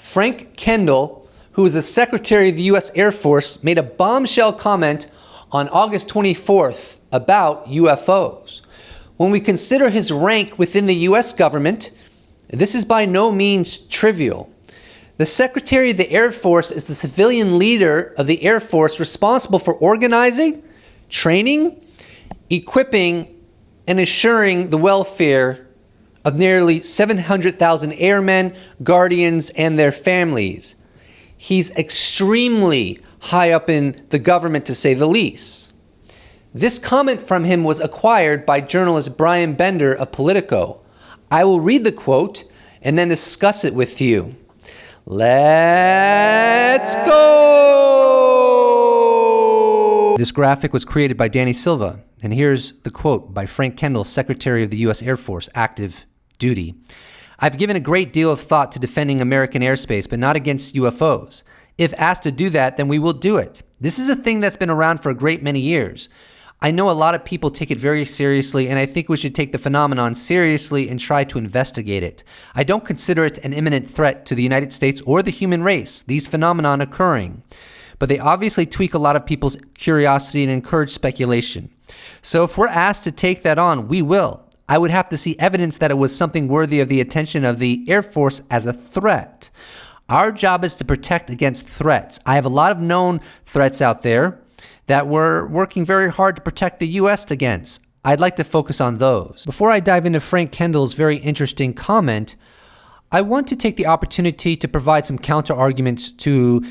Frank Kendall, who is the Secretary of the U.S. Air Force, made a bombshell comment on August 24th about UFOs. When we consider his rank within the U.S. government, this is by no means trivial. The Secretary of the Air Force is the civilian leader of the Air Force responsible for organizing, training, equipping, and assuring the welfare of nearly 700,000 airmen, guardians, and their families. He's extremely high up in the government, to say the least. This comment from him was acquired by journalist Brian Bender of Politico. I will read the quote and then discuss it with you. Let's go! This graphic was created by Danny Silva, and here's the quote by Frank Kendall, Secretary of the U.S. Air Force, active duty. I've given a great deal of thought to defending American airspace, but not against UFOs. If asked to do that, then we will do it. This is a thing that's been around for a great many years. I know a lot of people take it very seriously, and I think we should take the phenomenon seriously and try to investigate it. I don't consider it an imminent threat to the United States or the human race, these phenomenon occurring. But they obviously tweak a lot of people's curiosity and encourage speculation. So if we're asked to take that on, we will. I would have to see evidence that it was something worthy of the attention of the Air Force as a threat. Our job is to protect against threats. I have a lot of known threats out there that we're working very hard to protect the U.S. against. I'd like to focus on those. Before I dive into Frank Kendall's very interesting comment, I want to take the opportunity to provide some counter-arguments to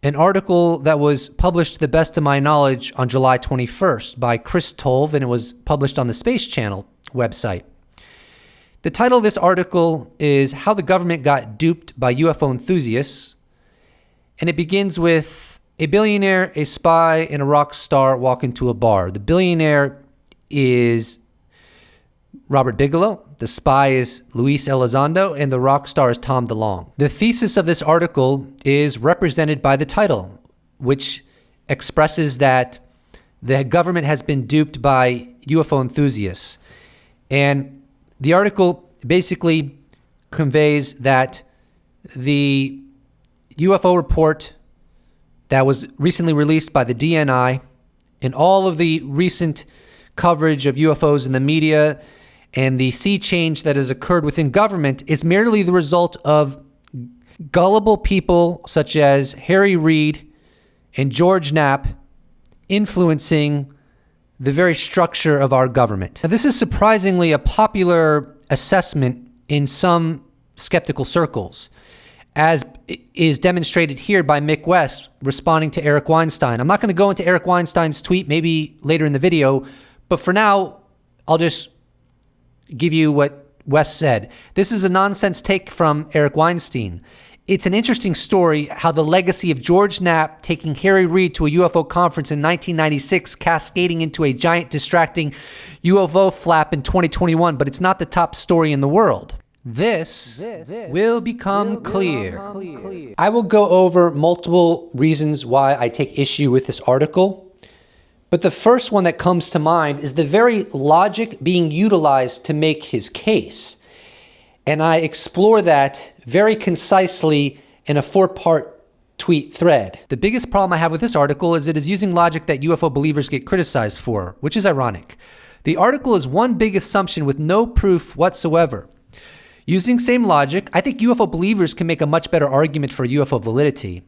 an article that was published, to the best of my knowledge, on July 21st by Chris Tolve, and it was published on the Space Channel website. The title of this article is How the Government Got Duped by UFO Enthusiasts, and it begins with a billionaire, a spy, and a rock star walk into a bar. The billionaire is Robert Bigelow, the spy is Luis Elizondo, and the rock star is Tom DeLonge. The thesis of this article is represented by the title, which expresses that the government has been duped by UFO enthusiasts. And the article basically conveys that the UFO report that was recently released by the DNI and all of the recent coverage of UFOs in the media and the sea change that has occurred within government is merely the result of gullible people such as Harry Reid and George Knapp influencing the very structure of our government. Now, this is surprisingly a popular assessment in some skeptical circles, as is demonstrated here by Mick West responding to Eric Weinstein. I'm not going to go into Eric Weinstein's tweet, maybe later in the video, but for now, I'll just give you what West said. This is a nonsense take from Eric Weinstein. It's an interesting story how the legacy of George Knapp taking Harry Reid to a UFO conference in 1996 cascading into a giant distracting UFO flap in 2021, but it's not the top story in the world. This will become clear. I will go over multiple reasons why I take issue with this article, but the first one that comes to mind is the very logic being utilized to make his case. And I explore that very concisely in a 4-part tweet thread. The biggest problem I have with this article is it is using logic that UFO believers get criticized for, which is ironic. The article is one big assumption with no proof whatsoever. Using same logic, I think UFO believers can make a much better argument for UFO validity.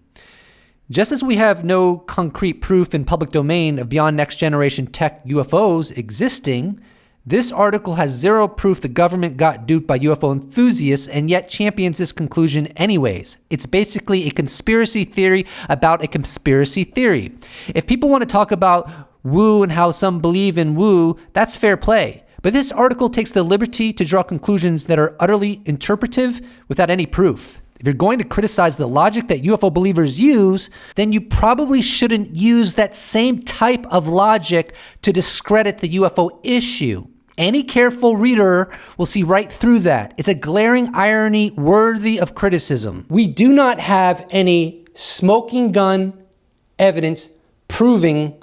Just as we have no concrete proof in public domain of beyond next generation tech UFOs existing, this article has zero proof the government got duped by UFO enthusiasts and yet champions this conclusion anyways. It's basically a conspiracy theory about a conspiracy theory. If people want to talk about woo and how some believe in woo, that's fair play. But this article takes the liberty to draw conclusions that are utterly interpretive without any proof. If you're going to criticize the logic that UFO believers use, then you probably shouldn't use that same type of logic to discredit the UFO issue. Any careful reader will see right through that. It's a glaring irony worthy of criticism. We do not have any smoking gun evidence proving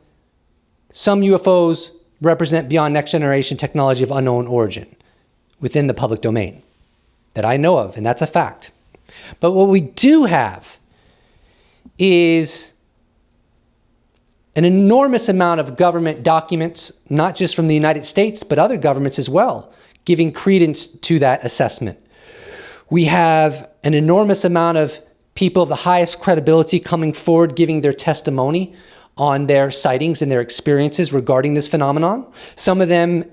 some UFOs represent beyond next generation technology of unknown origin within the public domain that I know of, and that's a fact. But what we do have is an enormous amount of government documents, not just from the United States, but other governments as well, giving credence to that assessment. We have an enormous amount of people of the highest credibility coming forward, giving their testimony on their sightings and their experiences regarding this phenomenon. Some of them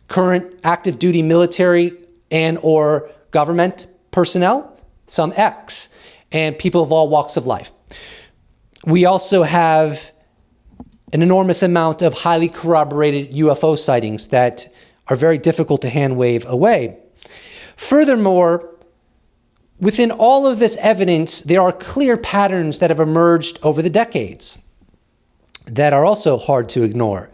current active duty military and or government personnel, some ex, and people of all walks of life. We also have an enormous amount of highly corroborated UFO sightings that are very difficult to hand wave away. Furthermore, within all of this evidence, there are clear patterns that have emerged over the decades that are also hard to ignore.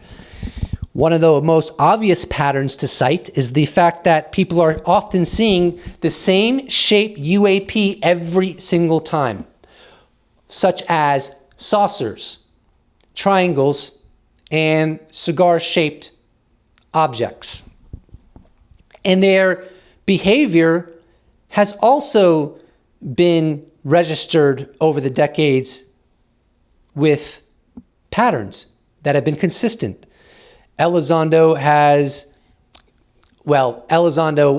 One of the most obvious patterns to cite is the fact that people are often seeing the same shape UAP every single time, such as saucers, triangles, and cigar-shaped objects. And their behavior has also been registered over the decades with patterns that have been consistent. Elizondo,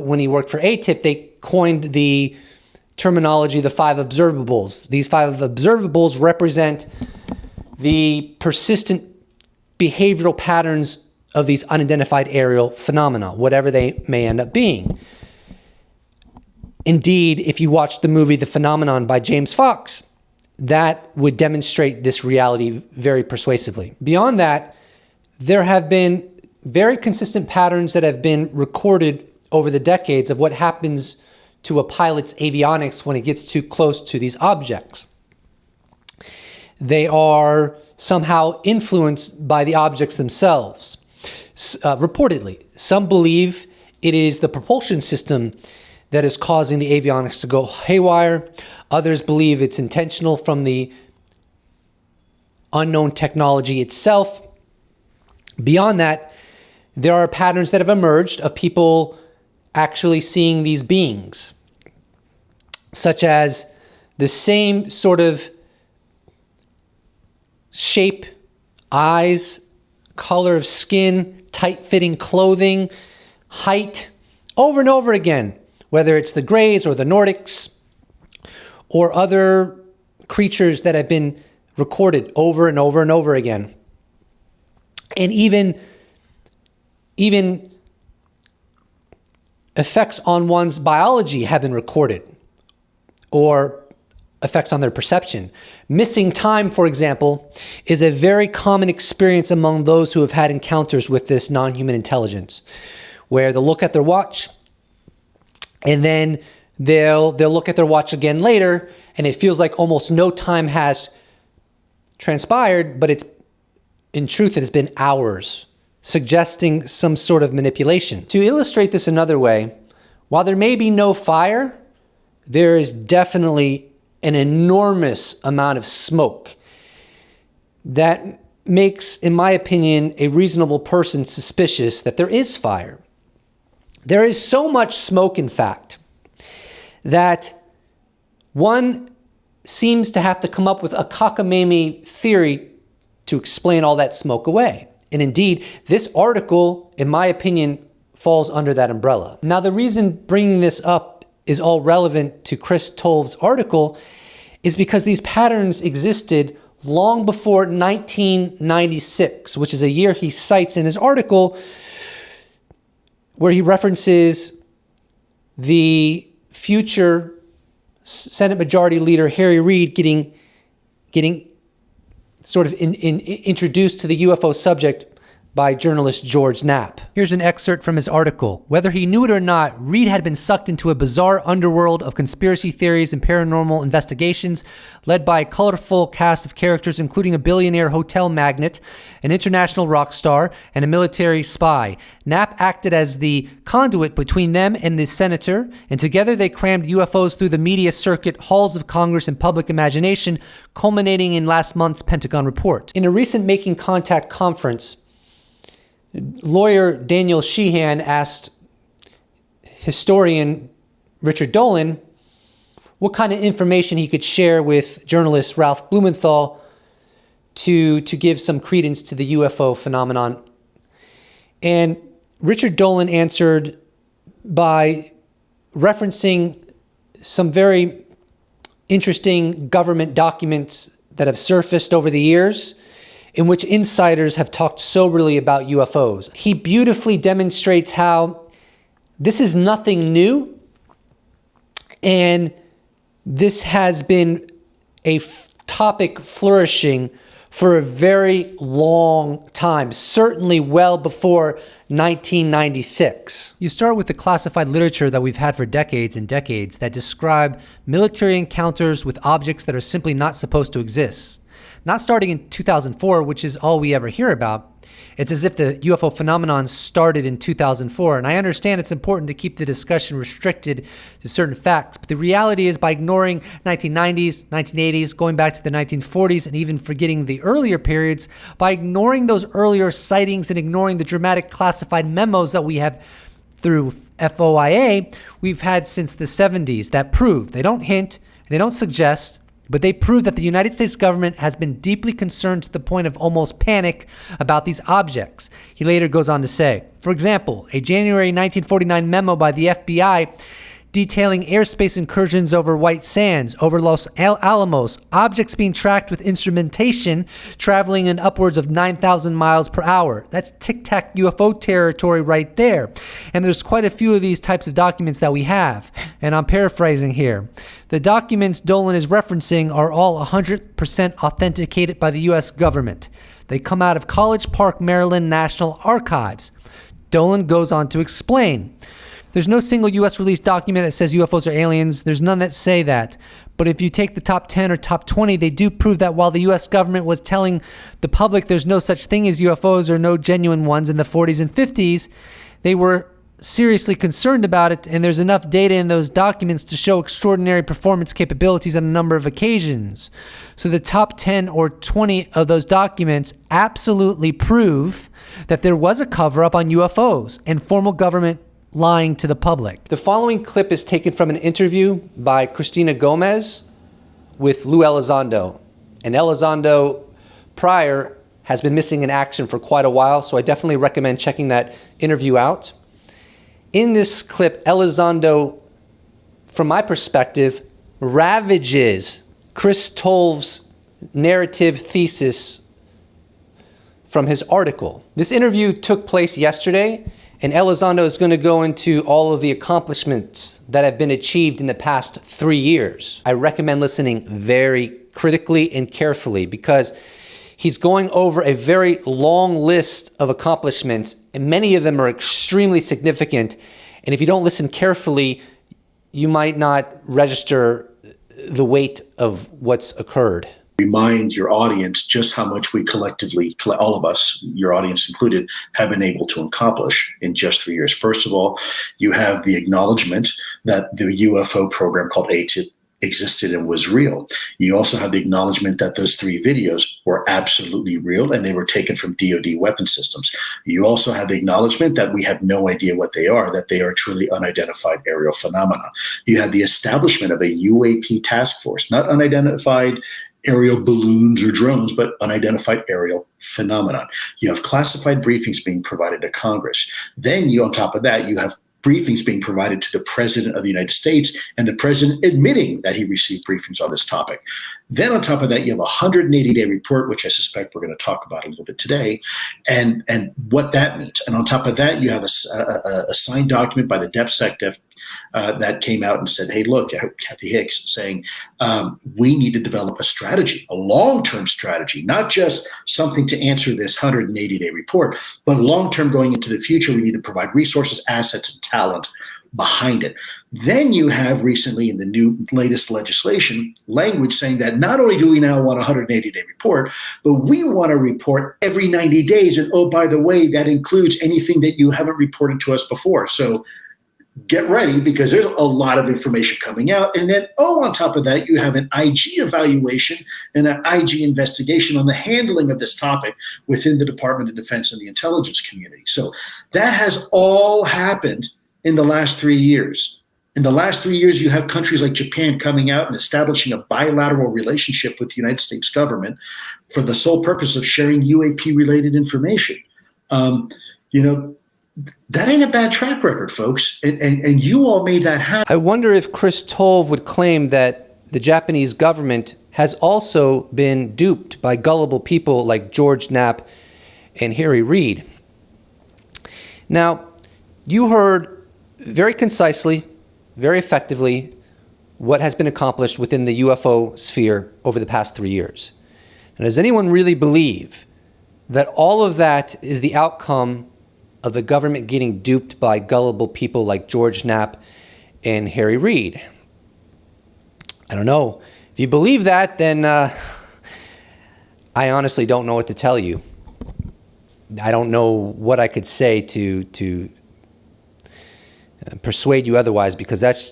when he worked for ATIP, they coined the terminology, the 5 observables. These 5 observables represent the persistent behavioral patterns of these unidentified aerial phenomena, whatever they may end up being. Indeed, if you watch the movie The Phenomenon by James Fox, that would demonstrate this reality very persuasively. Beyond that, there have been very consistent patterns that have been recorded over the decades of what happens to a pilot's avionics when it gets too close to these objects. They are somehow influenced by the objects themselves. Reportedly, some believe it is the propulsion system that is causing the avionics to go haywire. Others believe it's intentional from the unknown technology itself. Beyond that, there are patterns that have emerged of people actually seeing these beings, such as the same sort of shape, eyes, color of skin, tight-fitting clothing, height, over and over again, whether it's the Greys or the Nordics or other creatures that have been recorded over and over and over again. And even effects on one's biology have been recorded, or effects on their perception. Missing time, for example, is a very common experience among those who have had encounters with this non-human intelligence, where they'll look at their watch and then they'll look at their watch again later, and it feels like almost no time has transpired, but in truth it has been hours, suggesting some sort of manipulation. To illustrate this another way, while there may be no fire, there is definitely an enormous amount of smoke that makes, in my opinion, a reasonable person suspicious that there is fire. There is so much smoke, in fact, that one seems to have to come up with a cockamamie theory to explain all that smoke away. And indeed, this article, in my opinion, falls under that umbrella. Now, the reason bringing this up is all relevant to Chris Tolv's article is because these patterns existed long before 1996, which is a year he cites in his article, where he references the future Senate Majority Leader Harry Reid getting sort of introduced to the UFO subject by journalist George Knapp. Here's an excerpt from his article. Whether he knew it or not, Reid had been sucked into a bizarre underworld of conspiracy theories and paranormal investigations, led by a colorful cast of characters including a billionaire hotel magnate, an international rock star, and a military spy. Knapp acted as the conduit between them and the senator, and together they crammed UFOs through the media circuit, halls of Congress, and public imagination, culminating in last month's Pentagon report. In a recent Making Contact conference, lawyer Daniel Sheehan asked historian Richard Dolan what kind of information he could share with journalist Ralph Blumenthal to give some credence to the UFO phenomenon. And Richard Dolan answered by referencing some very interesting government documents that have surfaced over the years in which insiders have talked soberly about UFOs. He beautifully demonstrates how this is nothing new, and this has been a topic flourishing for a very long time, certainly well before 1996. You start with the classified literature that we've had for decades and decades that describe military encounters with objects that are simply not supposed to exist. Not starting in 2004, which is all we ever hear about. It's as if the UFO phenomenon started in 2004. And I understand it's important to keep the discussion restricted to certain facts. But the reality is, by ignoring 1990s, 1980s, going back to the 1940s, and even forgetting the earlier periods, by ignoring those earlier sightings and ignoring the dramatic classified memos that we have through FOIA, we've had since the 70s that prove, they don't hint, they don't suggest, but they prove that the United States government has been deeply concerned to the point of almost panic about these objects. He later goes on to say, for example, a January 1949 memo by the FBI detailing airspace incursions over White Sands, over Los Alamos, objects being tracked with instrumentation traveling in upwards of 9,000 miles per hour. That's tic-tac UFO territory right there. And there's quite a few of these types of documents that we have. And I'm paraphrasing here. The documents Dolan is referencing are all 100% authenticated by the U.S. government. They come out of College Park, Maryland National Archives. Dolan goes on to explain. There's no single U.S. release document that says UFOs are aliens. There's none that say that. But if you take the top 10 or top 20, they do prove that while the U.S. government was telling the public there's no such thing as UFOs or no genuine ones in the 40s and 50s, they were seriously concerned about it, and there's enough data in those documents to show extraordinary performance capabilities on a number of occasions. So the top 10 or 20 of those documents absolutely prove that there was a cover-up on UFOs and formal government lying to the public. The following clip is taken from an interview by Christina Gomez with Lou Elizondo. And Elizondo prior has been missing in action for quite a while, so I definitely recommend checking that interview out. In this clip, Elizondo, from my perspective, ravages Chris Tolv's narrative thesis from his article. This interview took place yesterday, and Elizondo is going to go into all of the accomplishments that have been achieved in the past 3 years. I recommend listening very critically and carefully because he's going over a very long list of accomplishments, and many of them are extremely significant. And if you don't listen carefully, you might not register the weight of what's occurred. Remind your audience just how much we collectively, all of us, your audience included, have been able to accomplish in just 3 years. First of all, you have the acknowledgement that the UFO program called ATIP existed and was real. You also have the acknowledgement that those 3 videos were absolutely real and they were taken from DoD weapon systems. You also have the acknowledgement that we have no idea what they are, that they are truly unidentified aerial phenomena. You had the establishment of a UAP task force, not unidentified aerial balloons or drones, but unidentified aerial phenomenon. You have classified briefings being provided to Congress. Then you, on top of that, you have briefings being provided to the President of the United States and the President admitting that he received briefings on this topic. Then on top of that, you have a 180-day report, which I suspect we're going to talk about a little bit today, and what that means. And on top of that, you have a signed document by the DepSec that came out and said, hey, look, Kathy Hicks saying, we need to develop a strategy, a long-term strategy, not just something to answer this 180-day report, but long-term going into the future. We need to provide resources, assets, and talent behind it. Then you have recently in the new latest legislation language saying that not only do we now want a 180-day report, but we want to report every 90 days. And oh, by the way, that includes anything that you haven't reported to us before. So get ready because there's a lot of information coming out. And then, on top of that, you have an IG evaluation and an IG investigation on the handling of this topic within the Department of Defense and the intelligence community. So that has all happened in the last 3 years. In the last 3 years, you have countries like Japan coming out and establishing a bilateral relationship with the United States government for the sole purpose of sharing UAP-related information. That ain't a bad track record, folks. And you all made that happen. I wonder if Chris Tove would claim that the Japanese government has also been duped by gullible people like George Knapp and Harry Reid. Now, you heard very concisely, very effectively, what has been accomplished within the UFO sphere over the past 3 years. And does anyone really believe that all of that is the outcome of the government getting duped by gullible people like George Knapp and Harry Reid? I don't know. If you believe that, then I honestly don't know what to tell you. I don't know what I could say to persuade you otherwise, because that's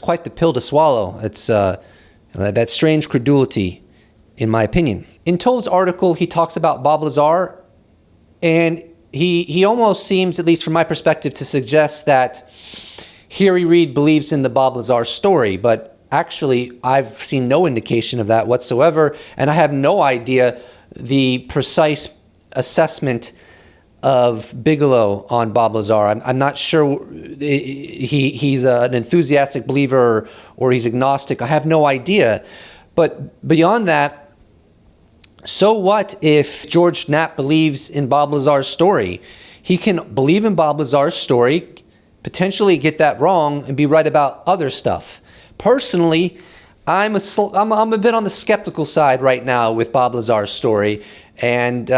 quite the pill to swallow. It's that strange credulity, in my opinion. In Tove's article, he talks about Bob Lazar, and he almost seems, at least from my perspective, to suggest that Harry Reid believes in the Bob Lazar story, but actually I've seen no indication of that whatsoever, and I have no idea the precise assessment of Bigelow on Bob Lazar. I'm not sure he's an enthusiastic believer or he's agnostic. I have no idea. But beyond that, so what if George Knapp believes in Bob Lazar's story? He can believe in Bob Lazar's story, potentially get that wrong, and be right about other stuff. Personally, I'm a bit on the skeptical side right now with Bob Lazar's story, and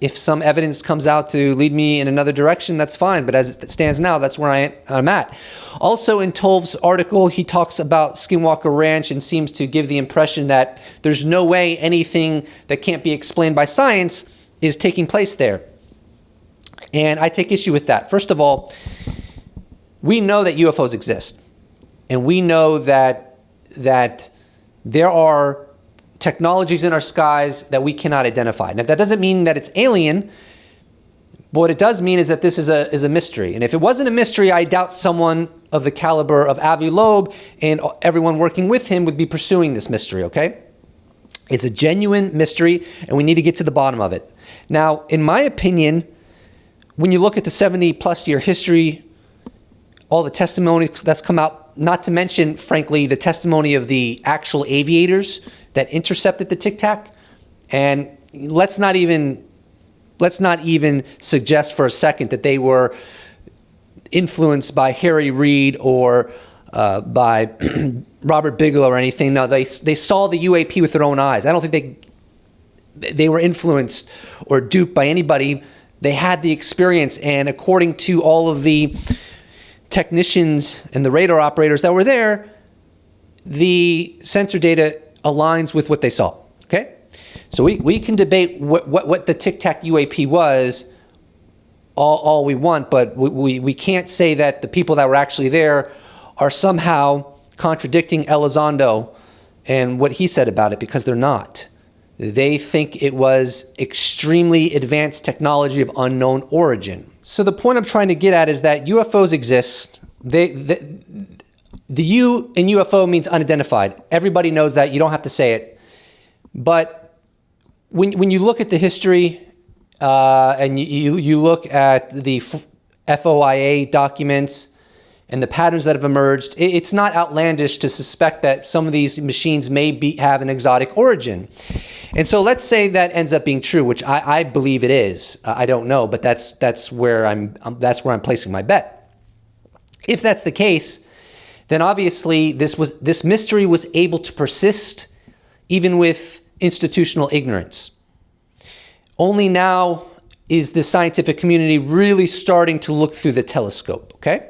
if some evidence comes out to lead me in another direction, that's fine. But as it stands now, that's where I'm at. Also, in Tove's article, he talks about Skinwalker Ranch and seems to give the impression that there's no way anything that can't be explained by science is taking place there. And I take issue with that. First of all, we know that UFOs exist. And we know that there are technologies in our skies that we cannot identify. Now, that doesn't mean that it's alien, but what it does mean is that this is a mystery. And if it wasn't a mystery, I doubt someone of the caliber of Avi Loeb and everyone working with him would be pursuing this mystery, okay? It's a genuine mystery, and we need to get to the bottom of it. Now, in my opinion, when you look at the 70-plus year history, all the testimony that's come out, not to mention, frankly, the testimony of the actual aviators that intercepted the Tic Tac, and let's not even suggest for a second that they were influenced by Harry Reid or by Robert Bigelow or anything. No, they saw the UAP with their own eyes. I don't think they were influenced or duped by anybody. They had the experience, and according to all of the technicians and the radar operators that were there, the sensor data aligns with what they saw, okay? So we can debate what the Tic Tac UAP was all we want, but we can't say that the people that were actually there are somehow contradicting Elizondo and what he said about it, because they're not. They think it was extremely advanced technology of unknown origin. So the point I'm trying to get at is that UFOs exist. The U in UFO means unidentified. Everybody knows that. You don't have to say it. But when you look at the history and you look at the FOIA documents and the patterns that have emerged, it's not outlandish to suspect that some of these machines may have an exotic origin. And so let's say that ends up being true, which I believe it is. I don't know, but that's where I'm placing my bet. If that's the case, then obviously this mystery was able to persist even with institutional ignorance. Only now is the scientific community really starting to look through the telescope, okay?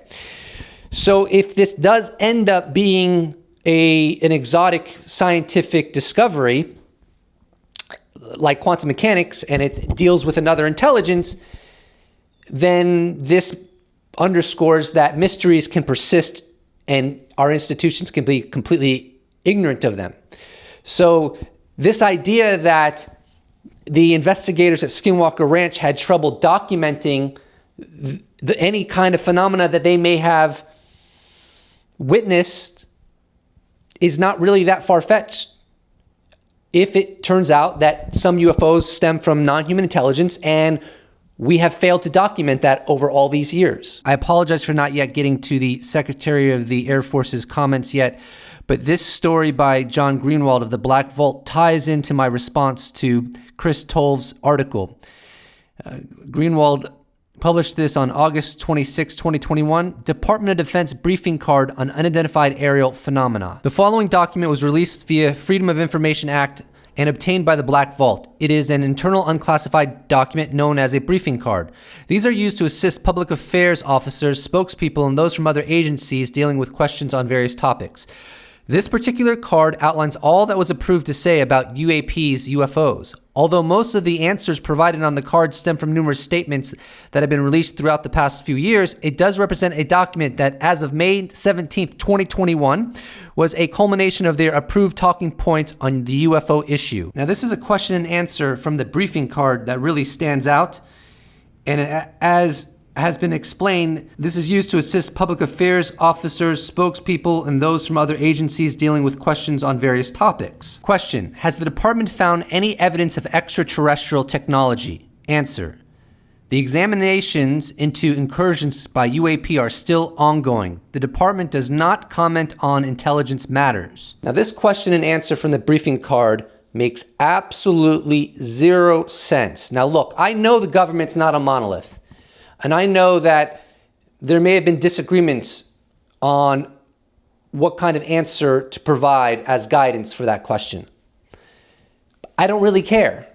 So if this does end up being an exotic scientific discovery, like quantum mechanics, and it deals with another intelligence, then this underscores that mysteries can persist and our institutions can be completely ignorant of them. So this idea that the investigators at Skinwalker Ranch had trouble documenting any kind of phenomena that they may have witnessed is not really that far-fetched if it turns out that some UFOs stem from non-human intelligence and we have failed to document that over all these years. I apologize for not yet getting to the Secretary of the Air Force's comments yet, but this story by John Greenwald of the Black Vault ties into my response to Chris Tolle's article. Greenwald published this on August 26, 2021, Department of Defense briefing card on unidentified aerial phenomena. The following document was released via Freedom of Information Act and obtained by the Black Vault. It is an internal unclassified document known as a briefing card. These are used to assist public affairs officers, spokespeople, and those from other agencies dealing with questions on various topics. This particular card outlines all that was approved to say about UAPs, UFOs. Although most of the answers provided on the card stem from numerous statements that have been released throughout the past few years, it does represent a document that, as of May 17, 2021, was a culmination of their approved talking points on the UFO issue. Now, this is a question and answer from the briefing card that really stands out. And as has been explained, this is used to assist public affairs officers, spokespeople, and those from other agencies dealing with questions on various topics. Question: has the department found any evidence of extraterrestrial technology? Answer: the examinations into incursions by UAP are still ongoing. The department does not comment on intelligence matters. Now, this question and answer from the briefing card makes absolutely zero sense. Now, look, I know the government's not a monolith. And I know that there may have been disagreements on what kind of answer to provide as guidance for that question. I don't really care.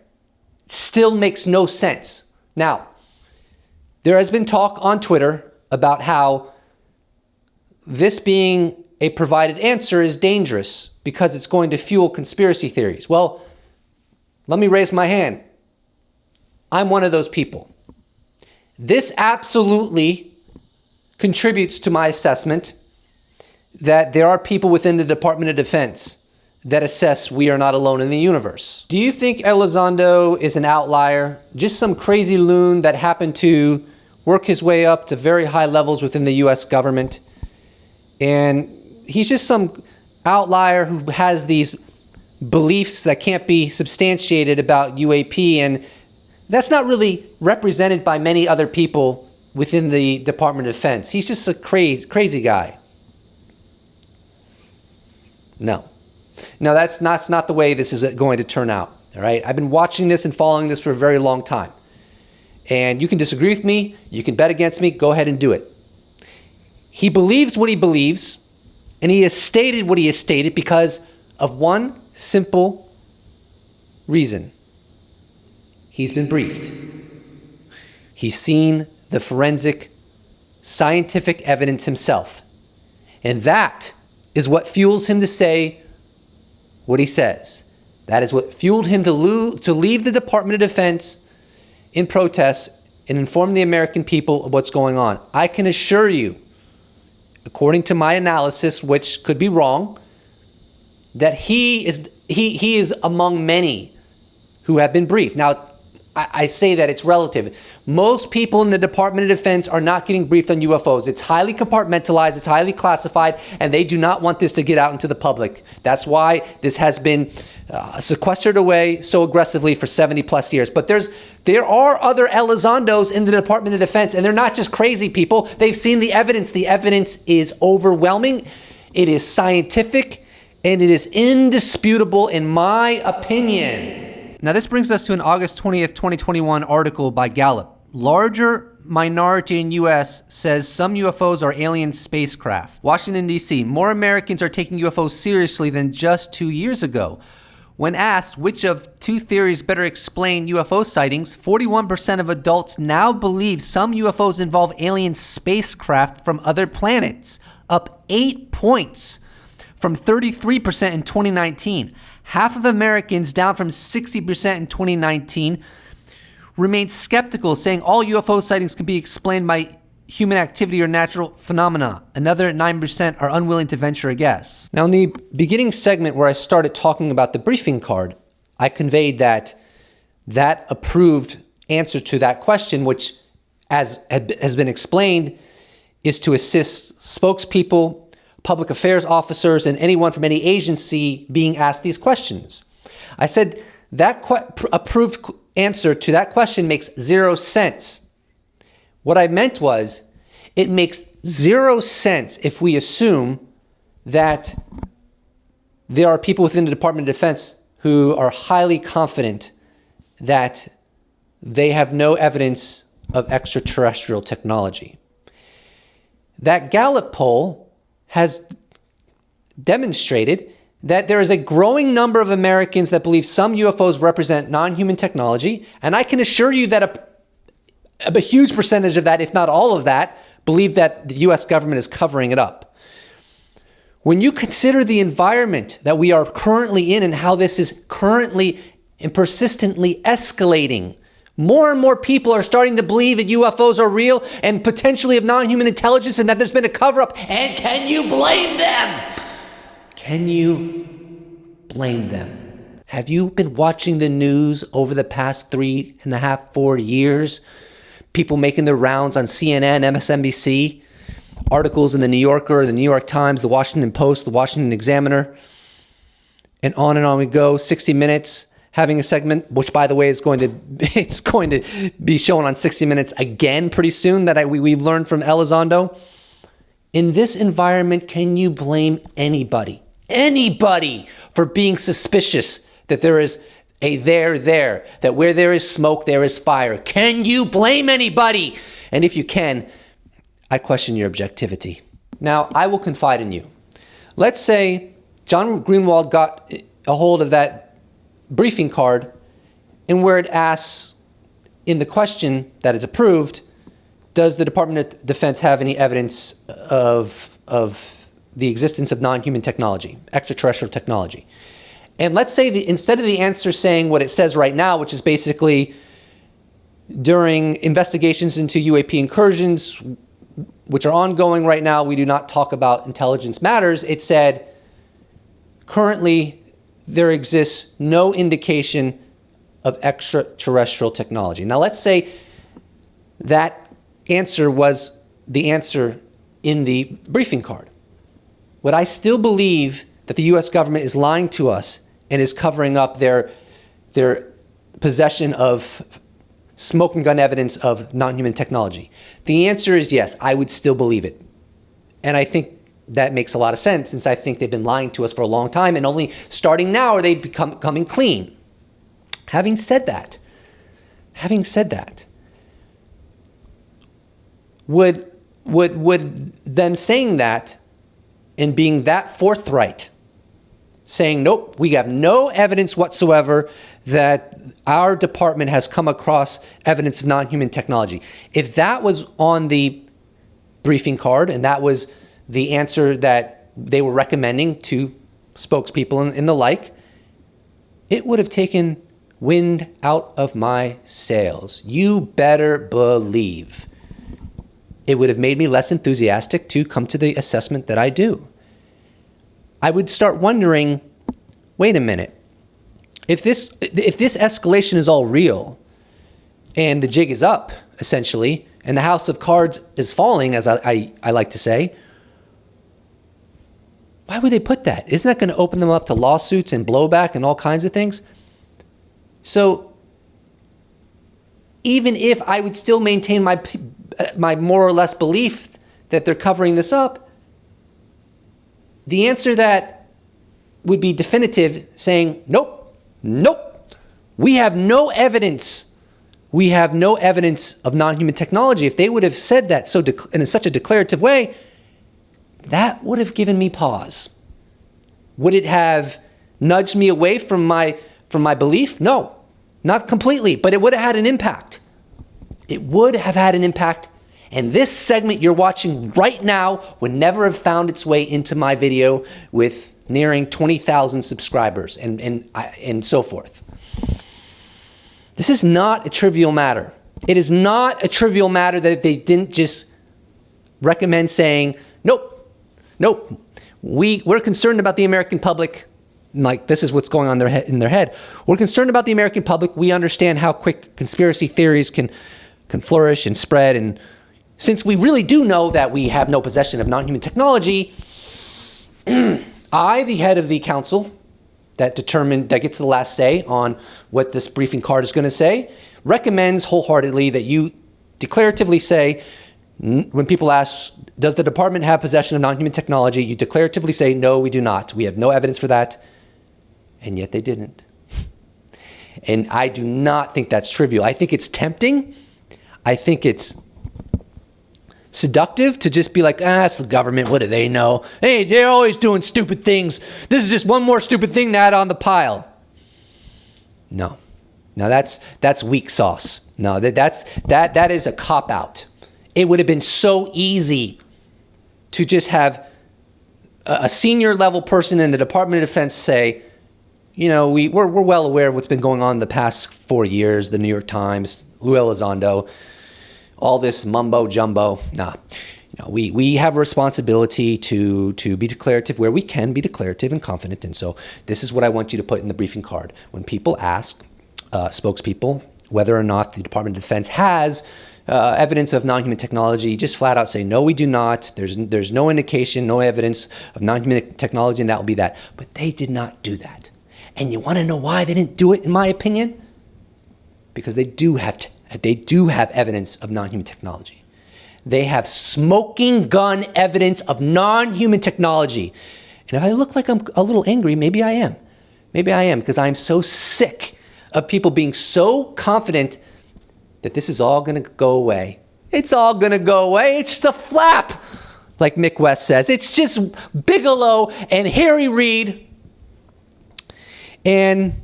It still makes no sense. Now, there has been talk on Twitter about how this being a provided answer is dangerous because it's going to fuel conspiracy theories. Well, let me raise my hand. I'm one of those people. This absolutely contributes to my assessment that there are people within the Department of Defense that assess we are not alone in the universe. Do you think Elizondo is an outlier? Just some crazy loon that happened to work his way up to very high levels within the US government? And he's just some outlier who has these beliefs that can't be substantiated about UAP, and that's not really represented by many other people within the Department of Defense. He's just a crazy guy. No, that's not the way this is going to turn out. All right, I've been watching this and following this for a very long time. And you can disagree with me, you can bet against me, go ahead and do it. He believes what he believes, and he has stated what he has stated because of one simple reason. He's been briefed. He's seen the forensic, scientific evidence himself. And that is what fuels him to say what he says. That is what fueled him to leave the Department of Defense in protest and inform the American people of what's going on. I can assure you, according to my analysis, which could be wrong, that he is among many who have been briefed. Now, I say that it's relative. Most people in the Department of Defense are not getting briefed on UFOs. It's highly compartmentalized, it's highly classified, and they do not want this to get out into the public. That's why this has been sequestered away so aggressively for 70 plus years. But there are other Elizondos in the Department of Defense, and they're not just crazy people. They've seen the evidence. The evidence is overwhelming. It is scientific, and it is indisputable in my opinion. Now, this brings us to an August 20th, 2021 article by Gallup. Larger minority in U.S. says some UFOs are alien spacecraft. Washington, D.C. More Americans are taking UFOs seriously than just 2 years ago. When asked which of two theories better explain UFO sightings, 41% of adults now believe some UFOs involve alien spacecraft from other planets, up 8 points from 33% in 2019. Half of Americans, down from 60% in 2019, remain skeptical, saying all UFO sightings can be explained by human activity or natural phenomena. Another 9% are unwilling to venture a guess. Now, in the beginning segment where I started talking about the briefing card, I conveyed that approved answer to that question, which, as has been explained, is to assist spokespeople, public affairs officers and anyone from any agency being asked these questions. I said that approved answer to that question makes 0 sense. What I meant was, it makes 0 sense if we assume that there are people within the Department of Defense who are highly confident that they have no evidence of extraterrestrial technology. That Gallup poll has demonstrated that there is a growing number of Americans that believe some UFOs represent non-human technology, and I can assure you that a huge percentage of that, if not all of that, believe that the US government is covering it up. When you consider the environment that we are currently in and how this is currently and persistently escalating, more and more people are starting to believe that UFOs are real and potentially of non-human intelligence and that there's been a cover-up. And can you blame them? Can you blame them? Have you been watching the news over the past 3.5, 4 years? People making their rounds on CNN, MSNBC, articles in the New Yorker, the New York Times, the Washington Post, the Washington Examiner, and on we go. 60 Minutes having a segment, which by the way is going to be shown on 60 Minutes again pretty soon, that we learned from Elizondo. In this environment, can you blame anybody for being suspicious that there is a there, that where there is smoke, there is fire? Can you blame anybody? And if you can, I question your objectivity. Now, I will confide in you. Let's say John Greenwald got a hold of that briefing card, and where it asks in the question that is approved, does the Department of Defense have any evidence of the existence of non-human technology, extraterrestrial technology? And let's say instead of the answer saying what it says right now, which is basically during investigations into UAP incursions, which are ongoing right now, we do not talk about intelligence matters. It said, currently, there exists no indication of extraterrestrial technology. Now, let's say that answer was the answer in the briefing card. Would I still believe that the U.S. government is lying to us and is covering up their possession of smoking gun evidence of non-human technology? The answer is yes, I would still believe it. And I think that makes a lot of sense, since I think they've been lying to us for a long time, and only starting now are they coming clean. Having said that, would them saying that and being that forthright, saying, nope, we have no evidence whatsoever that our department has come across evidence of non-human technology, if that was on the briefing card and that was the answer that they were recommending to spokespeople and the like, it would have taken wind out of my sails. You better believe it would have made me less enthusiastic to come to the assessment that I do. I would start wondering, wait a minute, if this escalation is all real and the jig is up, essentially, and the house of cards is falling, as I like to say, why would they put that? Isn't that going to open them up to lawsuits and blowback and all kinds of things? So even if I would still maintain my more or less belief that they're covering this up, the answer that would be definitive, saying, nope, we have no evidence. We have no evidence of non-human technology. If they would have said that in such a declarative way, that would have given me pause. Would it have nudged me away from my belief? No, not completely, but it would have had an impact. It would have had an impact, and this segment you're watching right now would never have found its way into my video with nearing 20,000 subscribers and so forth. This is not a trivial matter. It is not a trivial matter that they didn't just recommend saying, nope, we're concerned about the American public. Like, this is what's going on in their head. We're concerned about the American public. We understand how quick conspiracy theories can flourish and spread. And since we really do know that we have no possession of non-human technology, I, the head of the council that gets the last say on what this briefing card is going to say, recommends wholeheartedly that you declaratively say, when people ask, does the department have possession of non-human technology? You declaratively say, no, we do not. We have no evidence for that. And yet they didn't. And I do not think that's trivial. I think it's tempting. I think it's seductive to just be like, it's the government. What do they know? Hey, they're always doing stupid things. This is just one more stupid thing to add on the pile. No. Now that's weak sauce. No, that is a cop-out. It would have been so easy to just have a senior level person in the Department of Defense say, we're well aware of what's been going on in the past 4 years, the New York Times, Lou Elizondo, all this mumbo jumbo. Nah, we have a responsibility to be declarative where we can be declarative and confident. And so this is what I want you to put in the briefing card. When people ask spokespeople whether or not the Department of Defense has evidence of non-human technology, just flat out say, no, we do not. There's no indication, no evidence of non-human technology, and that will be that. But they did not do that. And you want to know why they didn't do it, in my opinion? Because they do have evidence of non-human technology. They have smoking gun evidence of non-human technology. And if I look like I'm a little angry, maybe I am. Maybe I am, because I'm so sick of people being so confident that this is all going to go away. It's all going to go away. It's just a flap, like Mick West says. It's just Bigelow and Harry Reid. And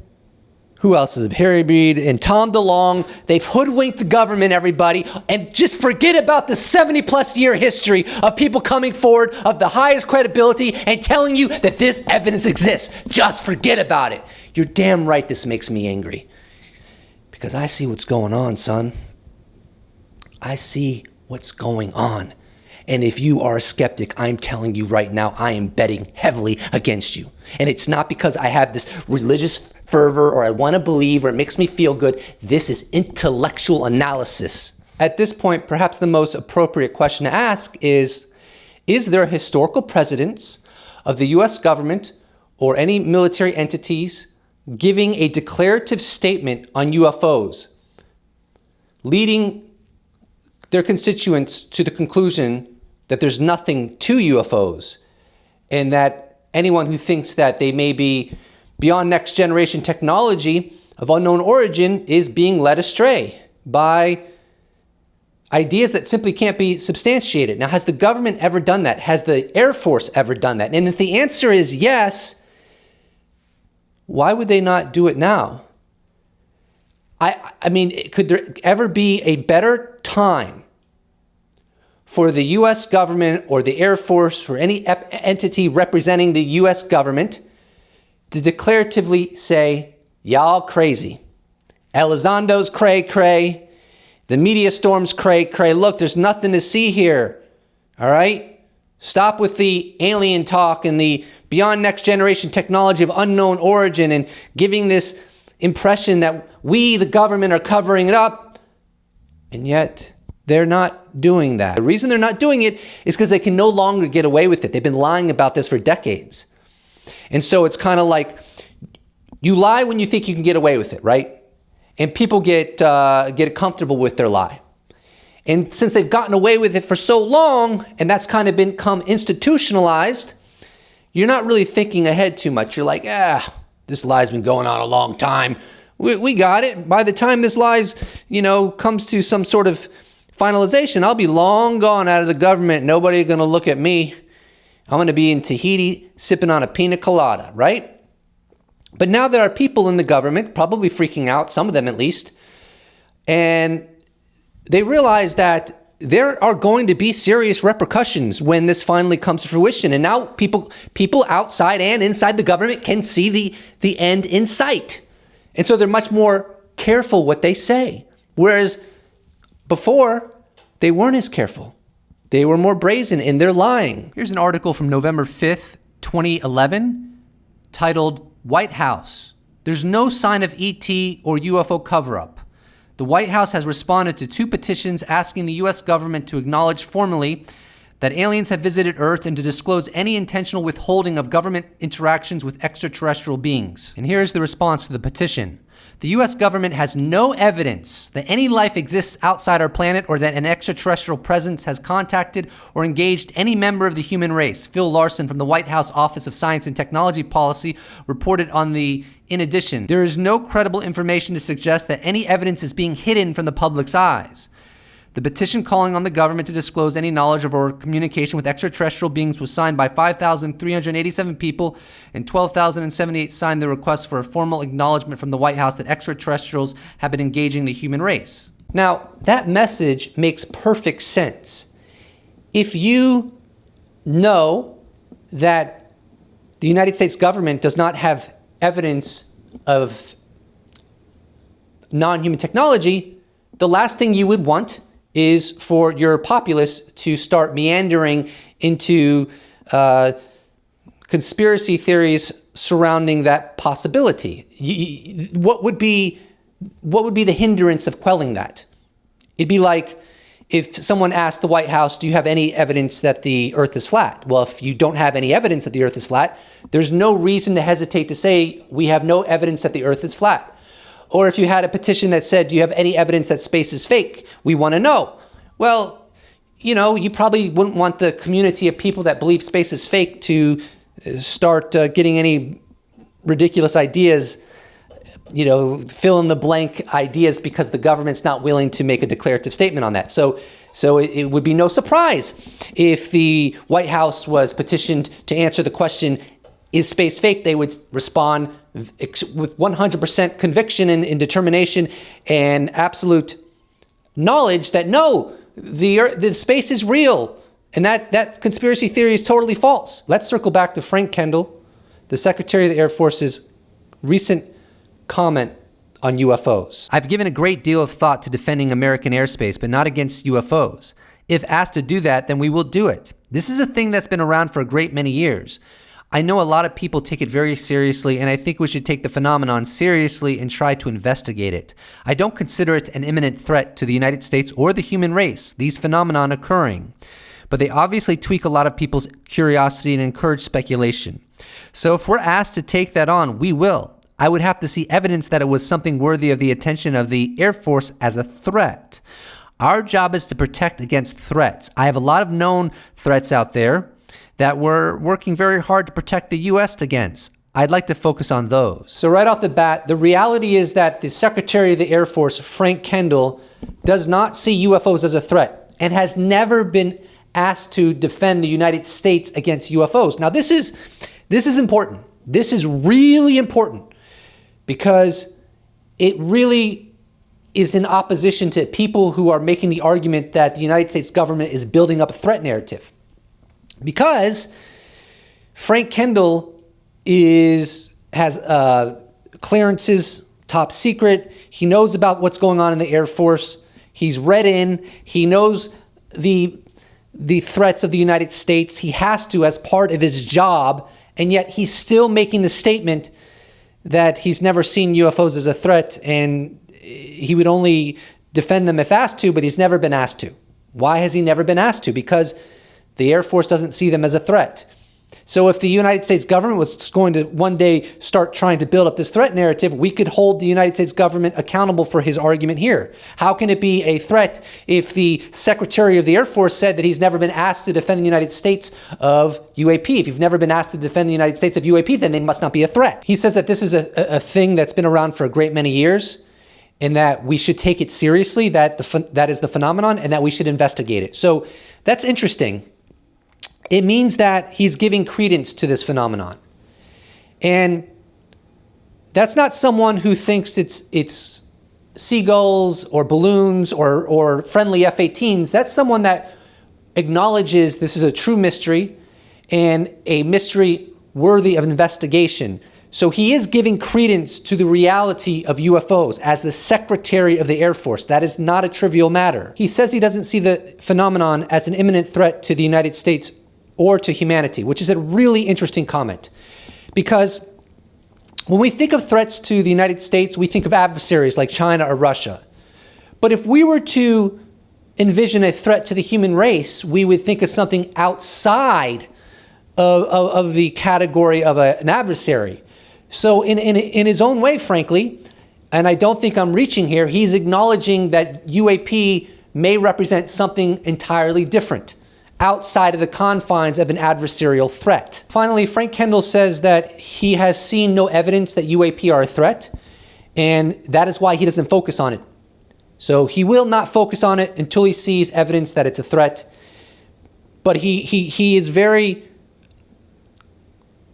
who else is it? Harry Reid and Tom DeLonge. They've hoodwinked the government, everybody. And just forget about the 70-plus year history of people coming forward of the highest credibility and telling you that this evidence exists. Just forget about it. You're damn right this makes me angry. Because I see what's going on, son. I see what's going on. And if you are a skeptic, I'm telling you right now, I am betting heavily against you. And it's not because I have this religious fervor or I want to believe or it makes me feel good. This is intellectual analysis. At this point, perhaps the most appropriate question to ask is there a historical precedence of the U.S. government or any military entities giving a declarative statement on UFOs, leading their constituents to the conclusion that there's nothing to UFOs and that anyone who thinks that they may be beyond next generation technology of unknown origin is being led astray by ideas that simply can't be substantiated. Now, has the government ever done that? Has the Air Force ever done that? And if the answer is yes, why would they not do it now? I mean, could there ever be a better time for the U.S. government or the Air Force or any entity representing the U.S. government to declaratively say, y'all crazy. Elizondo's cray-cray. The media storm's cray-cray. Look, there's nothing to see here. All right? Stop with the alien talk and the beyond next generation technology of unknown origin and giving this impression that we, the government, are covering it up. And yet, they're not doing that. The reason they're not doing it is because they can no longer get away with it. They've been lying about this for decades. And so it's kind of like you lie when you think you can get away with it, right? And people get comfortable with their lie. And since they've gotten away with it for so long, and that's kind of become institutionalized, you're not really thinking ahead too much. You're like, this lie's been going on a long time. We got it. By the time this lie's, comes to some sort of finalization, I'll be long gone out of the government. Nobody's going to look at me. I'm going to be in Tahiti sipping on a pina colada, right? But now there are people in the government probably freaking out, some of them at least, and they realize that there are going to be serious repercussions when this finally comes to fruition. And now people outside and inside the government can see the end in sight. And so they're much more careful what they say. Whereas before, they weren't as careful. They were more brazen in their lying. Here's an article from November 5th, 2011, titled White House. There's no sign of ET or UFO cover-up. The White House has responded to 2 petitions asking the U.S. government to acknowledge formally that aliens have visited Earth and to disclose any intentional withholding of government interactions with extraterrestrial beings. And here's the response to the petition. The U.S. government has no evidence that any life exists outside our planet or that an extraterrestrial presence has contacted or engaged any member of the human race. Phil Larson from the White House Office of Science and Technology Policy reported on the In addition, there is no credible information to suggest that any evidence is being hidden from the public's eyes. The petition calling on the government to disclose any knowledge of or communication with extraterrestrial beings was signed by 5,387 people, and 12,078 signed the request for a formal acknowledgement from the White House that extraterrestrials have been engaging the human race. Now, that message makes perfect sense. If you know that the United States government does not have evidence of non-human technology, the last thing you would want is for your populace to start meandering into conspiracy theories surrounding that possibility. What would be the hindrance of quelling that? It'd be like if someone asked the White House, do you have any evidence that the Earth is flat? Well, if you don't have any evidence that the Earth is flat, there's no reason to hesitate to say we have no evidence that the Earth is flat. Or if you had a petition that said, do you have any evidence that space is fake? We want to know. Well, you probably wouldn't want the community of people that believe space is fake to start getting any ridiculous ideas, fill in the blank ideas because the government's not willing to make a declarative statement on that. So it would be no surprise if the White House was petitioned to answer the question, is space fake? They would respond with 100% conviction and determination and absolute knowledge that no, the space is real and that conspiracy theory is totally false. Let's circle back to Frank Kendall, the Secretary of the Air Force's recent comment on UFOs. I've given a great deal of thought to defending American airspace, but not against UFOs. If asked to do that, then we will do it. This is a thing that's been around for a great many years. I know a lot of people take it very seriously, and I think we should take the phenomenon seriously and try to investigate it. I don't consider it an imminent threat to the United States or the human race, these phenomenon occurring. But they obviously tweak a lot of people's curiosity and encourage speculation. So if we're asked to take that on, we will. I would have to see evidence that it was something worthy of the attention of the Air Force as a threat. Our job is to protect against threats. I have a lot of known threats out there that we're working very hard to protect the U.S. against. I'd like to focus on those. So right off the bat, the reality is that the Secretary of the Air Force, Frank Kendall, does not see UFOs as a threat and has never been asked to defend the United States against UFOs. Now, this is important. This is really important because it really is in opposition to people who are making the argument that the United States government is building up a threat narrative. Because Frank Kendall has clearances, top secret. He knows about what's going on in the Air Force. He's read in. He knows the threats of the United States. He has to as part of his job, and yet he's still making the statement that he's never seen UFOs as a threat, and he would only defend them if asked to, but he's never been asked to. Why has he never been asked to? Because the Air Force doesn't see them as a threat. So if the United States government was going to one day start trying to build up this threat narrative, we could hold the United States government accountable for his argument here. How can it be a threat if the Secretary of the Air Force said that he's never been asked to defend the United States of UAP? If you've never been asked to defend the United States of UAP, then they must not be a threat. He says that this is a thing that's been around for a great many years and that we should take it seriously, that is the phenomenon, and that we should investigate it. So that's interesting. It means that he's giving credence to this phenomenon. And that's not someone who thinks it's seagulls or balloons or friendly F-18s. That's someone that acknowledges this is a true mystery and a mystery worthy of investigation. So he is giving credence to the reality of UFOs as the Secretary of the Air Force. That is not a trivial matter. He says he doesn't see the phenomenon as an imminent threat to the United States or to humanity, which is a really interesting comment. Because when we think of threats to the United States, we think of adversaries like China or Russia. But if we were to envision a threat to the human race, we would think of something outside of the category of an adversary. So in his own way, frankly, and I don't think I'm reaching here, he's acknowledging that UAP may represent something entirely different, outside of the confines of an adversarial threat. Finally, Frank Kendall says that he has seen no evidence that UAP are a threat, and that is why he doesn't focus on it. So he will not focus on it until he sees evidence that it's a threat. But he is very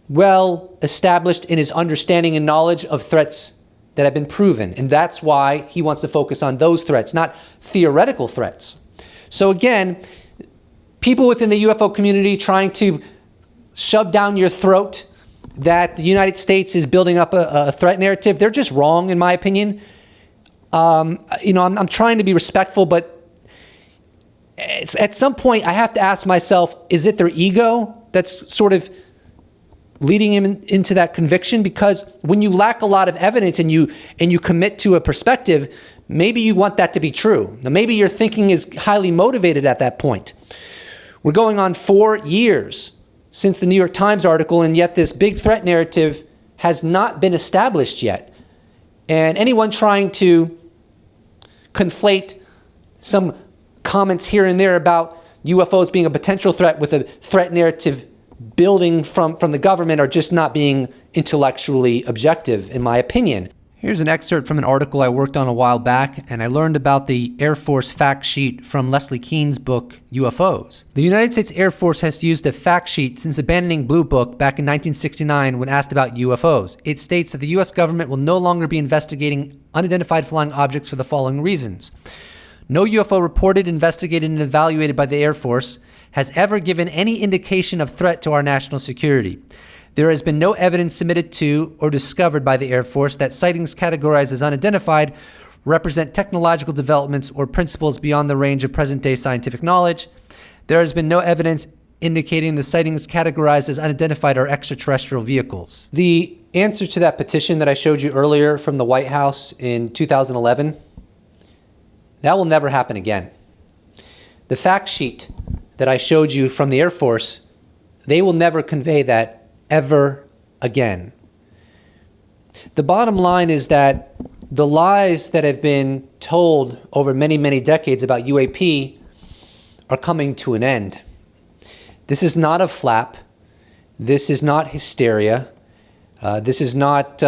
well established in his understanding and knowledge of threats that have been proven. And that's why he wants to focus on those threats, not theoretical threats. So again, people within the UFO community trying to shove down your throat that the United States is building up a threat narrative, they're just wrong, in my opinion. I'm trying to be respectful, but at some point I have to ask myself, is it their ego that's sort of leading him into that conviction? Because when you lack a lot of evidence and you commit to a perspective, maybe you want that to be true. Now, maybe your thinking is highly motivated at that point. We're going on 4 years since the New York Times article, and yet this big threat narrative has not been established yet. And anyone trying to conflate some comments here and there about UFOs being a potential threat with a threat narrative building from the government are just not being intellectually objective, in my opinion. Here's an excerpt from an article I worked on a while back, and I learned about the Air Force fact sheet from Leslie Kean's book, UFOs. The United States Air Force has used a fact sheet since abandoning Blue Book back in 1969 when asked about UFOs. It states that the U.S. government will no longer be investigating unidentified flying objects for the following reasons. No UFO reported, investigated, and evaluated by the Air Force has ever given any indication of threat to our national security. There has been no evidence submitted to or discovered by the Air Force that sightings categorized as unidentified represent technological developments or principles beyond the range of present-day scientific knowledge. There has been no evidence indicating the sightings categorized as unidentified are extraterrestrial vehicles. The answer to that petition that I showed you earlier from the White House in 2011, that will never happen again. The fact sheet that I showed you from the Air Force, they will never convey that ever again. The bottom line is that the lies that have been told over many, many decades about UAP are coming to an end. This is not a flap. This is not hysteria. This is not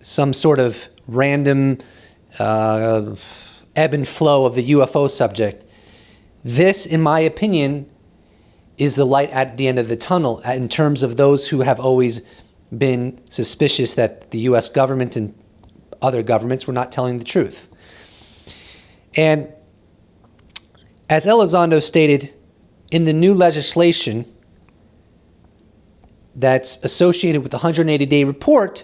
some sort of random ebb and flow of the UFO subject. This, in my opinion, is the light at the end of the tunnel in terms of those who have always been suspicious that the U.S. government and other governments were not telling the truth. And as Elizondo stated, in the new legislation that's associated with the 180-day report,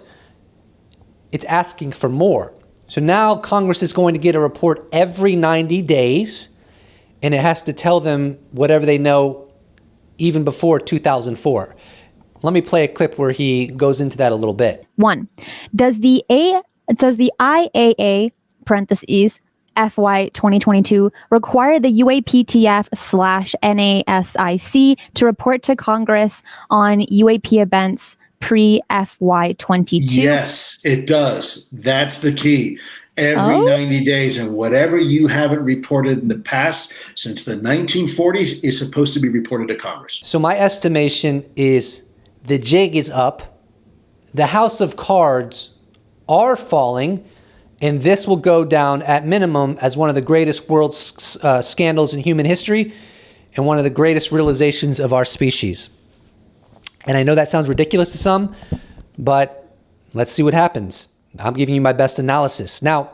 it's asking for more. So now Congress is going to get a report every 90 days, and it has to tell them whatever they know even before 2004. Let me play a clip where he goes into that a little bit. 1. Does the IAA (parentheses FY 2022) require the UAPTF/NASIC to report to Congress on UAP events pre-FY 22? Yes, it does. That's the key. Every 90 days, and whatever you haven't reported in the past since the 1940s is supposed to be reported to Congress. So my estimation is the jig is up, the house of cards are falling, and this will go down at minimum as one of the greatest world scandals in human history and one of the greatest realizations of our species. And I know that sounds ridiculous to some, but let's see what happens. I'm giving you my best analysis. Now,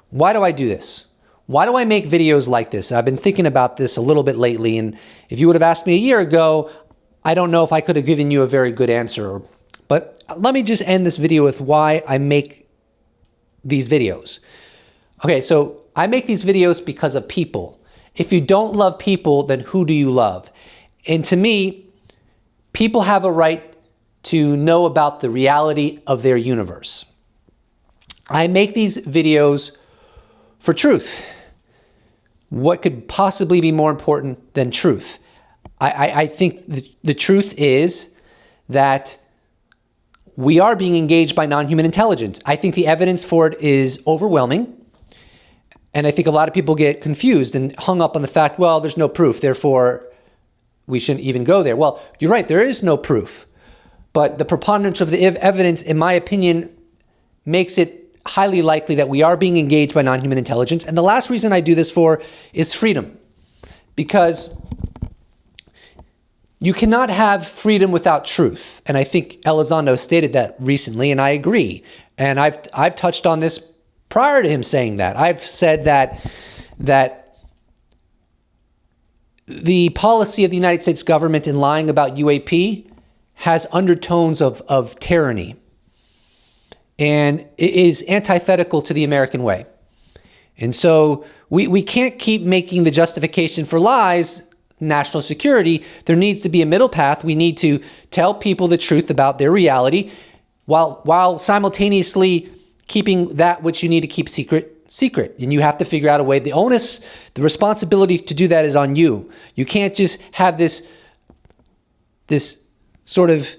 why do I do this? Why do I make videos like this? I've been thinking about this a little bit lately, and if you would have asked me a year ago, I don't know if I could have given you a very good answer. But let me just end this video with why I make these videos. Okay, so I make these videos because of people. If you don't love people, then who do you love? And to me, people have a right to know about the reality of their universe. I make these videos for truth. what could possibly be more important than truth? I think the truth is that we are being engaged by non-human intelligence. I think the evidence for it is overwhelming. And I think a lot of people get confused and hung up on the fact, well, there's no proof, therefore we shouldn't even go there. Well, you're right, there is no proof. But the preponderance of the evidence, in my opinion, makes it highly likely that we are being engaged by non-human intelligence. And the last reason I do this for is freedom. Because you cannot have freedom without truth. And I think Elizondo stated that recently, and I agree. And I've touched on this prior to him saying that. I've said that the policy of the United States government in lying about UAP has undertones of tyranny. And it is antithetical to the American way. And so we can't keep making the justification for lies national security. There needs to be a middle path. We need to tell people the truth about their reality while simultaneously keeping that which you need to keep secret. And you have to figure out a way. The onus, the responsibility to do that is on you. You can't just have this sort of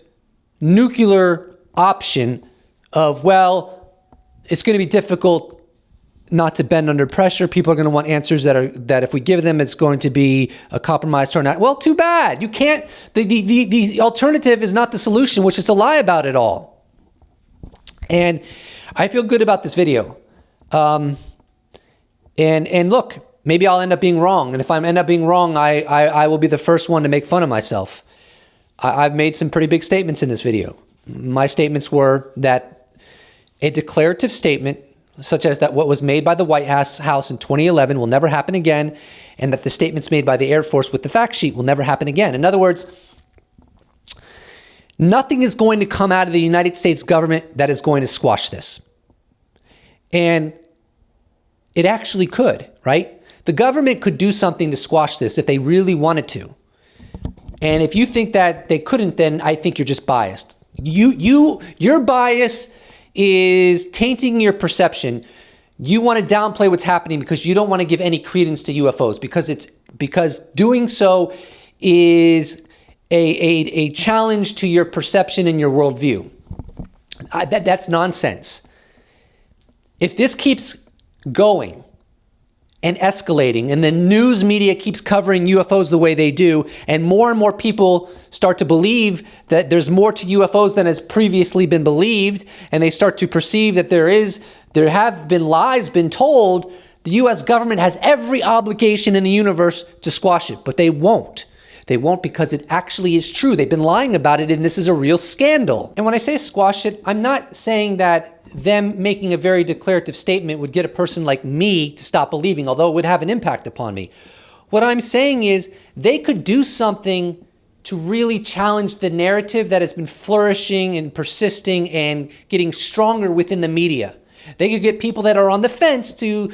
nuclear option of, well, it's going to be difficult not to bend under pressure. People are going to want answers that if we give them, it's going to be a compromise to our not. Well, too bad. You can't. The alternative is not the solution, which is to lie about it all. And I feel good about this video. And look, maybe I'll end up being wrong. And if I end up being wrong, I will be the first one to make fun of myself. I've made some pretty big statements in this video. My statements were that a declarative statement such as that what was made by the White House in 2011 will never happen again, and that the statements made by the Air Force with the fact sheet will never happen again. In other words, nothing is going to come out of the United States government that is going to squash this. And it actually could, right? The government could do something to squash this if they really wanted to. And if you think that they couldn't, then I think you're just biased. Your bias is tainting your perception. You want to downplay what's happening because you don't want to give any credence to UFOs because doing so is a challenge to your perception and your worldview. That's nonsense. If this keeps going and escalating, and the news media keeps covering UFOs the way they do, and more people start to believe that there's more to UFOs than has previously been believed, and they start to perceive that there have been lies been told, the US government has every obligation in the universe to squash it, but they won't. They won't because it actually is true. They've been lying about it, and this is a real scandal. And when I say squash it, I'm not saying that them making a very declarative statement would get a person like me to stop believing, although it would have an impact upon me. What I'm saying is they could do something to really challenge the narrative that has been flourishing and persisting and getting stronger within the media. They could get people that are on the fence to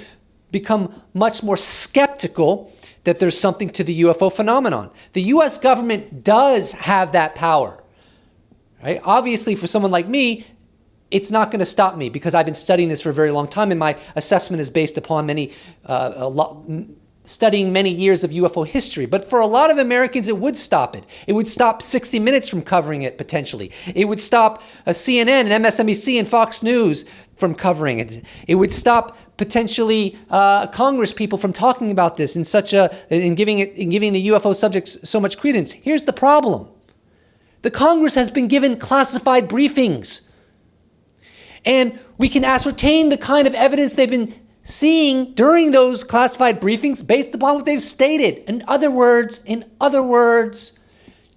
become much more skeptical that there's something to the UFO phenomenon. The US government does have that power, right? Obviously, for someone like me, it's not going to stop me because I've been studying this for a very long time, and my assessment is based upon studying many years of UFO history. But for a lot of Americans, it would stop it. It would stop 60 Minutes from covering it, potentially. It would stop CNN and MSNBC and Fox News from covering it. It would stop potentially Congress people from talking about this and giving the UFO subjects so much credence. Here's the problem. The Congress has been given classified briefings. And we can ascertain the kind of evidence they've been seeing during those classified briefings based upon what they've stated. In other words,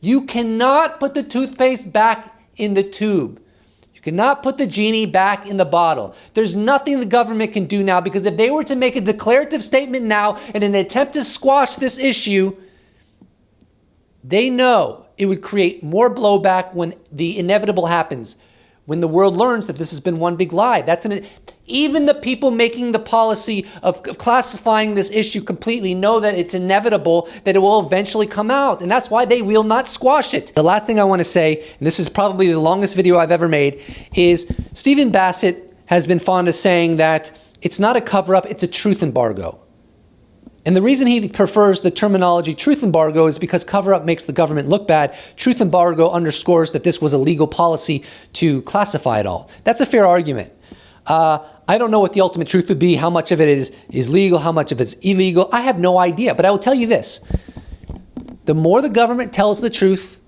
you cannot put the toothpaste back in the tube. You cannot put the genie back in the bottle. There's nothing the government can do now, because if they were to make a declarative statement now in an attempt to squash this issue, they know it would create more blowback when the inevitable happens. When the world learns that this has been one big lie. Even the people making the policy of classifying this issue completely know that it's inevitable, that it will eventually come out. And that's why they will not squash it. The last thing I want to say, and this is probably the longest video I've ever made, is Stephen Bassett has been fond of saying that it's not a cover-up, it's a truth embargo. And the reason he prefers the terminology truth embargo is because cover-up makes the government look bad. Truth embargo underscores that this was a legal policy to classify it all. That's a fair argument. I don't know what the ultimate truth would be, how much of it is legal, how much of it's illegal. I have no idea, but I will tell you this. The more the government tells the truth,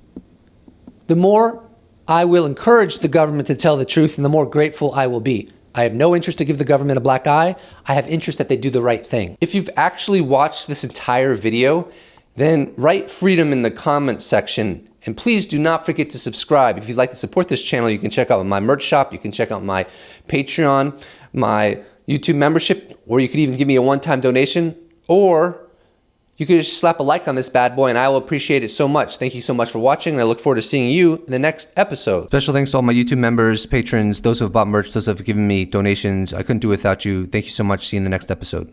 the more I will encourage the government to tell the truth, and the more grateful I will be. I have no interest to give the government a black eye. I have interest that they do the right thing. If you've actually watched this entire video, then write freedom in the comments section. And please do not forget to subscribe. If you'd like to support this channel, you can check out my merch shop. You can check out my Patreon, my YouTube membership, or you could even give me a one-time donation, or you could just slap a like on this bad boy and I will appreciate it so much. Thank you so much for watching, and I look forward to seeing you in the next episode. Special thanks to all my YouTube members, patrons, those who have bought merch, those who have given me donations. I couldn't do it without you. Thank you so much. See you in the next episode.